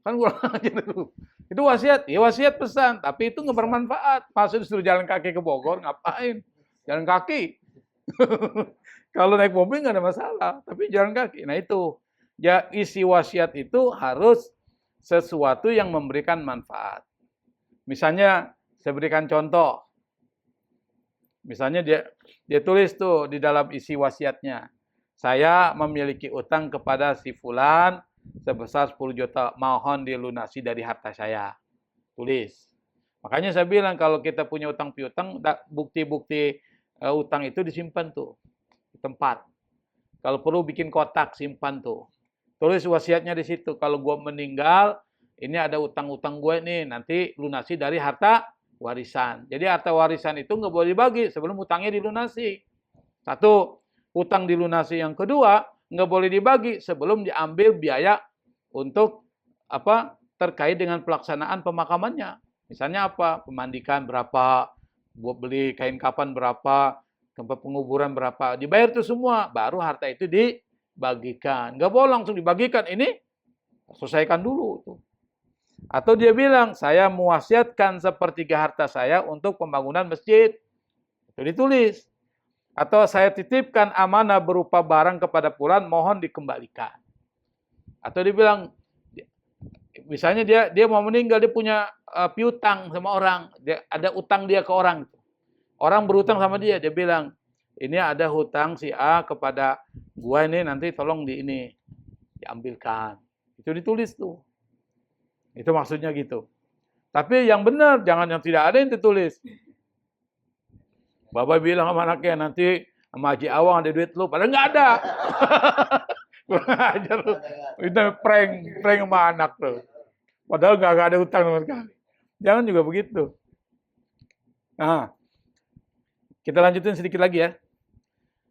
Kan kurang aja dulu. Itu wasiat, ya wasiat pesan, tapi itu nggak bermanfaat. Masa disuruh jalan kaki ke Bogor, ngapain? Jalan kaki. Kalau naik mobil nggak ada masalah, tapi jalan kaki. Nah itu, ya isi wasiat itu harus sesuatu yang memberikan manfaat. Misalnya, saya berikan contoh. Misalnya dia tulis tuh di dalam isi wasiatnya, saya memiliki utang kepada si fulan sebesar 10 juta, mohon dilunasi dari harta saya. Tulis. Makanya saya bilang kalau kita punya utang piutang, bukti-bukti utang itu disimpan tuh di tempat. Kalau perlu bikin kotak, simpan tuh. Tulis wasiatnya di situ. Kalau gue meninggal, ini ada utang-utang gue nih, nanti lunasi dari harta warisan. Jadi harta warisan itu nggak boleh dibagi sebelum utangnya dilunasi. Satu, utang dilunasi. Yang kedua, nggak boleh dibagi sebelum diambil biaya untuk terkait dengan pelaksanaan pemakamannya. Misalnya apa? Pemandikan berapa, buat beli kain kapan berapa, tempat penguburan berapa, dibayar itu semua, baru harta itu dibagikan. Nggak boleh langsung dibagikan, ini selesaikan dulu tuh. Atau dia bilang, saya mewasiatkan sepertiga harta saya untuk pembangunan masjid. Itu ditulis. Atau saya titipkan amanah berupa barang kepada fulan, mohon dikembalikan. Atau dia bilang, misalnya dia mau meninggal, dia punya piutang sama orang, ada utang dia ke orang. Orang berutang sama dia bilang, ini ada hutang si A kepada gua ini, nanti tolong diambilkan. Itu ditulis tuh. Itu maksudnya gitu. Tapi yang benar, jangan yang tidak ada yang ditulis. Bapak bilang sama anaknya, nanti sama Haji Awang ada duit lu, padahal nggak ada. Kurang ajar lu. Itu prank sama anak tuh. Padahal nggak ada utang sama sekali. Jangan juga begitu. Nah, kita lanjutin sedikit lagi ya.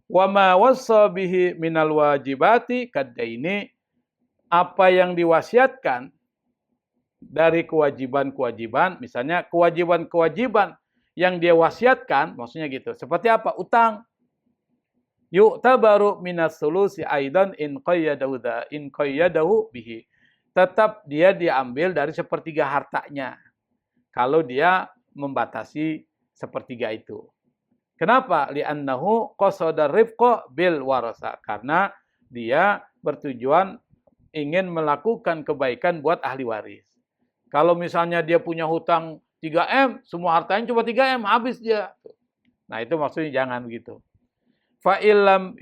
Wa ma wassa bihi minal wajibati kaddaini, apa yang diwasiatkan dari kewajiban-kewajiban, misalnya kewajiban-kewajiban yang dia wasiatkan, maksudnya gitu. Seperti apa? Utang. Yu'tabaru minas sulusi aidan in qayyadahu bihi. Tetap dia diambil dari sepertiga hartanya. Kalau dia membatasi sepertiga itu. Kenapa? Li'annahu qasada rifqa bil warasa. Karena dia bertujuan ingin melakukan kebaikan buat ahli waris. Kalau misalnya dia punya hutang 3M, semua hartanya cuma 3M, habis dia. Nah, itu maksudnya jangan begitu. Fa'ilam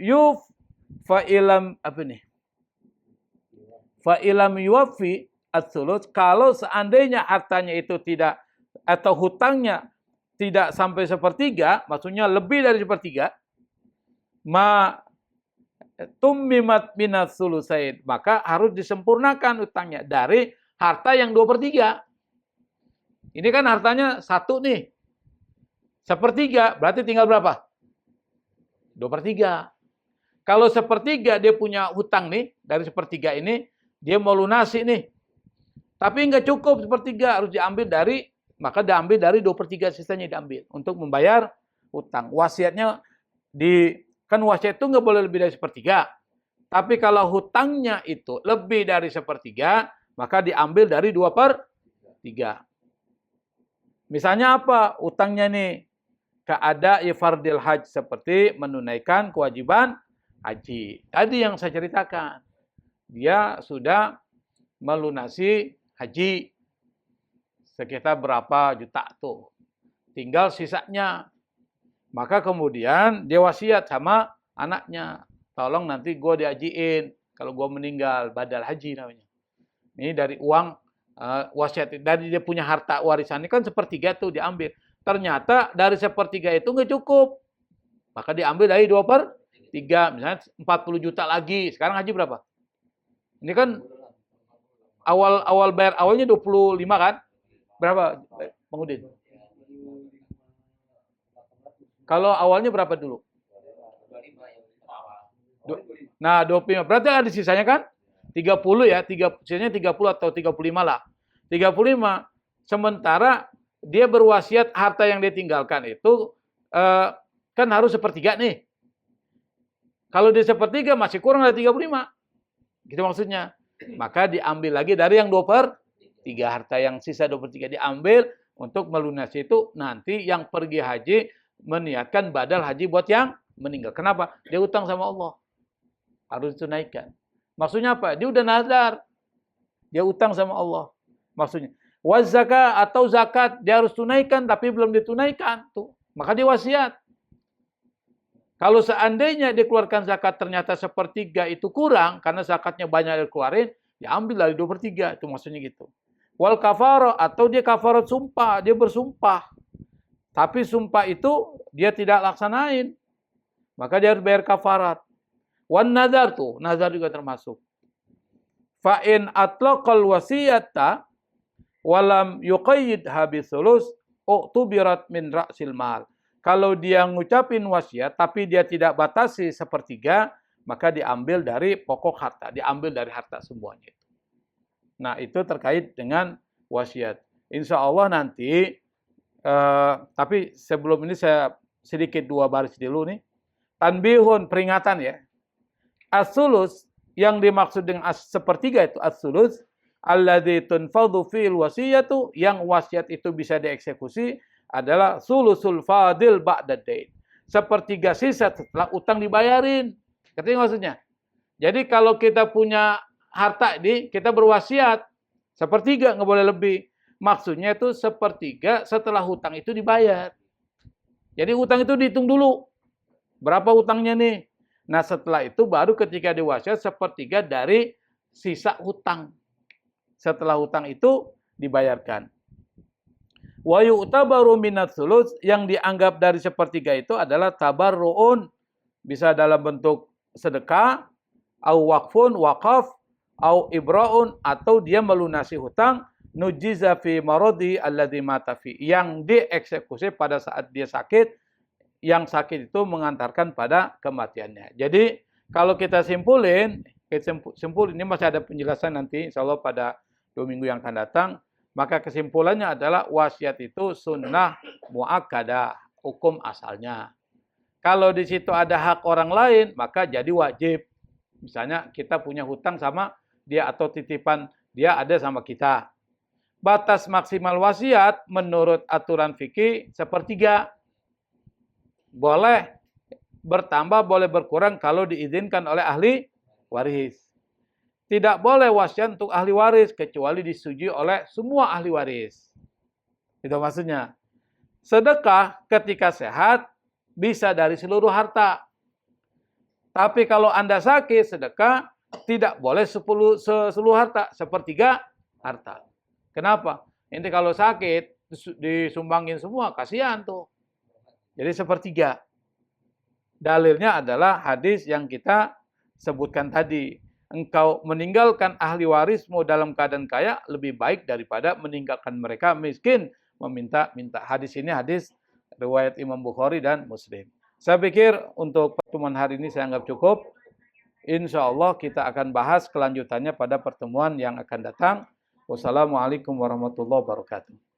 yuwaffi as-sulus, kalau seandainya hartanya itu tidak, atau hutangnya tidak sampai sepertiga, maksudnya lebih dari sepertiga, ma tummimat minas sulusain, maka harus disempurnakan hutangnya dari harta yang 2/3. Ini kan hartanya 1 nih, 1/3, berarti tinggal berapa? 2/3. Kalau 1/3 dia punya hutang nih, dari 1/3 ini, dia mau lunasi nih. Tapi nggak cukup 1/3, harus diambil dari, maka diambil dari 2/3 sisanya diambil untuk membayar hutang. Wasiatnya kan wasiat itu nggak boleh lebih dari 1/3. Tapi kalau hutangnya itu lebih dari 1/3, maka diambil dari 2/3. Misalnya apa? Hutangnya nih, keada fardil haj, seperti menunaikan kewajiban haji. Tadi yang saya ceritakan. Dia sudah melunasi haji sekitar berapa juta tuh. Tinggal sisanya. Maka kemudian dia wasiat sama anaknya. Tolong nanti gue dihajiin kalau gue meninggal, badal haji namanya. Ini dari uang wasiat. Dari dia punya harta warisan ini kan 1/3 tuh diambil. Ternyata dari 1/3 itu nggak cukup. Maka diambil dari 2/3. Misalnya 40 juta lagi. Sekarang haji berapa? Ini kan awal bayar awalnya 25 kan? Berapa, Bang Udin? Kalau awalnya berapa dulu? Nah, 25. Berarti ada sisanya kan? 30 ya, sisanya 30 atau 35 lah. 35. Sementara dia berwasiat harta yang dia tinggalkan itu kan harus 1/3 nih. Kalau dia 1/3 masih kurang dari 35. Gitu maksudnya. Maka diambil lagi dari yang 2/3. Harta yang sisa 2/3 diambil untuk melunasi itu, nanti yang pergi haji meniatkan badal haji buat yang meninggal. Kenapa? Dia utang sama Allah. Harus ditunaikan. Maksudnya apa? Dia udah nazar. Dia utang sama Allah. Maksudnya. Wazaka atau zakat. Dia harus tunaikan tapi belum ditunaikan. Tuh. Maka dia wasiat. Kalau seandainya dia keluarkan zakat ternyata 1/3 itu kurang. Karena zakatnya banyak dikeluarin. Ya ambil dari 2/3. Itu maksudnya gitu. Wal kafarah atau dia kafarat sumpah. Dia bersumpah. Tapi sumpah itu dia tidak laksanain. Maka dia harus bayar kafarat. Wan nazar tuh, nazar juga termasuk. Fa in atlaqal wasiyata walam yuqayyid habisulus u'tubirat min ra'sil mal. Kalau dia ngucapin wasiat tapi dia tidak batasi 1/3, maka diambil dari pokok harta, diambil dari harta semuanya. Nah, itu terkait dengan wasiat. Insya Allah nanti tapi sebelum ini saya sedikit 2 baris dulu nih. Tanbihun, peringatan ya. As-sulus, yang dimaksud dengan 1/3 itu as-sulus, alladzi tunfadhu fil wasiyatu, yang wasiat itu bisa dieksekusi adalah sulusul fadil ba'da dain. 1/3 sisa setelah utang dibayarin. Ngerti maksudnya? Jadi kalau kita punya harta ini, kita berwasiat 1/3, nggak boleh lebih. Maksudnya itu 1/3 setelah hutang itu dibayar. Jadi hutang itu dihitung dulu. Berapa hutangnya nih? Nah setelah itu baru ketika diwasiat 1/3 dari sisa hutang. Setelah hutang itu dibayarkan. Wa yu'tabaru minats sulus, yang dianggap dari 1/3 itu adalah tabarru'un. Bisa dalam bentuk sedekah, au waqfun, wakaf, au ibra'un, atau dia melunasi hutang, nujiza fi maradi alladzi mata fi, yang dieksekusi pada saat dia sakit, yang sakit itu mengantarkan pada kematiannya. Jadi kalau kita simpulin ini masih ada penjelasan nanti insyaallah pada 2 minggu yang akan datang, maka kesimpulannya adalah wasiat itu sunnah muakkadah, hukum asalnya. Kalau di situ ada hak orang lain, maka jadi wajib. Misalnya kita punya hutang sama dia atau titipan dia ada sama kita. Batas maksimal wasiat menurut aturan fikih 1/3. Boleh bertambah, boleh berkurang kalau diizinkan oleh ahli waris. Tidak boleh wasiat untuk ahli waris kecuali disetujui oleh semua ahli waris. Itu maksudnya. Sedekah ketika sehat bisa dari seluruh harta. Tapi kalau Anda sakit, sedekah tidak boleh seluruh harta, sepertiga harta. Kenapa? Ini kalau sakit disumbangin semua, kasihan tuh. Jadi sepertiga. Dalilnya adalah hadis yang kita sebutkan tadi. Engkau meninggalkan ahli warismu dalam keadaan kaya lebih baik daripada meninggalkan mereka miskin meminta-minta. Hadis ini hadis riwayat Imam Bukhari dan Muslim. Saya pikir untuk pertemuan hari ini saya anggap cukup. Insya Allah kita akan bahas kelanjutannya pada pertemuan yang akan datang. Wassalamualaikum warahmatullahi wabarakatuh.